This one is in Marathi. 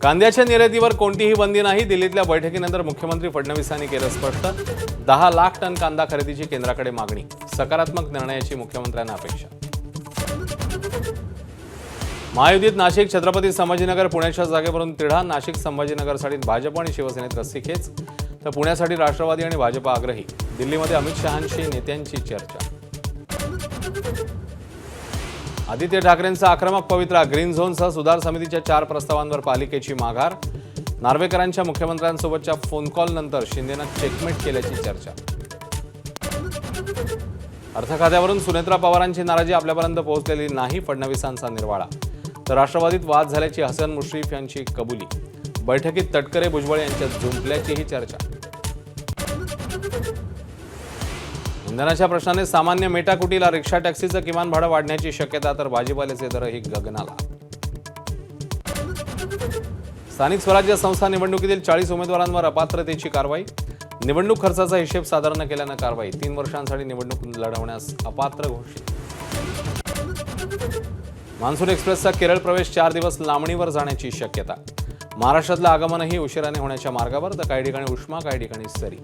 कांद्याच्या निर्यातीवर कोणतीही बंदी नाही। दिल्लीतल्या बैठकीनंतर मुख्यमंत्री फडणवीसांनी केलं स्पष्ट। 10 लाख टन कांदा खरेदीची केंद्राकडे मागणी। सकारात्मक निर्णयाची मुख्यमंत्र्यांना अपेक्षा। महायुतीत नाशिक, छत्रपती संभाजीनगर, पुण्याच्या जागेवरून तिढा। नाशिक संभाजीनगरसाठी भाजप आणि शिवसेनेत रस्सीखेच, तर पुण्यासाठी राष्ट्रवादी आणि भाजप आग्रही। दिल्लीमध्ये अमित शहांशी नेत्यांची चर्चा। आदित्य ठाकरेंचा आक्रमक पवित्रा। ग्रीन झोनसह सुधार समितीच्या 4 प्रस्तावांवर पालिकेची माघार। नार्वेकरांच्या मुख्यमंत्र्यांसोबतच्या फोन कॉल नंतर शिंदेंना चेकमेट केल्याची चर्चा। अर्थखात्यावरून सुनेत्रा पवारांची नाराजी आपल्यापर्यंत पोहोचलेली नाही। फडणवीसांचा निर्वाळा। तर राष्ट्रवादीत वाद झाल्याची हसन मुश्रीफ यांची कबुली। बैठकीत तटकरे भुजबळ यांच्यात जुंपल्याचीही चर्चा। इंधनाच्या प्रश्नाने सामान्य मेटाकुटीला रिक्षा टॅक्सीचं किमान भाडं वाढण्याची शक्यता, तर भाजीपाल्याचे दरही गगनाला। स्थानिक स्वराज्य संस्था निवडणुकीतील 40 उमेदवारांवर अपात्रतेची कारवाई। निवडणूक खर्चाचा हिशेब सादर न केल्यानं कारवाई। 3 वर्षांसाठी निवडणूक लढवण्यास अपात्र घोषित। मान्सून एक्सप्रेसचा केरळ प्रवेश 4 दिवस लांबणीवर जाण्याची शक्यता। महाराष्ट्रातलं आगमनही उशिराने होण्याच्या मार्गावर, तर काही ठिकाणी उष्मा, काही ठिकाणी सरी।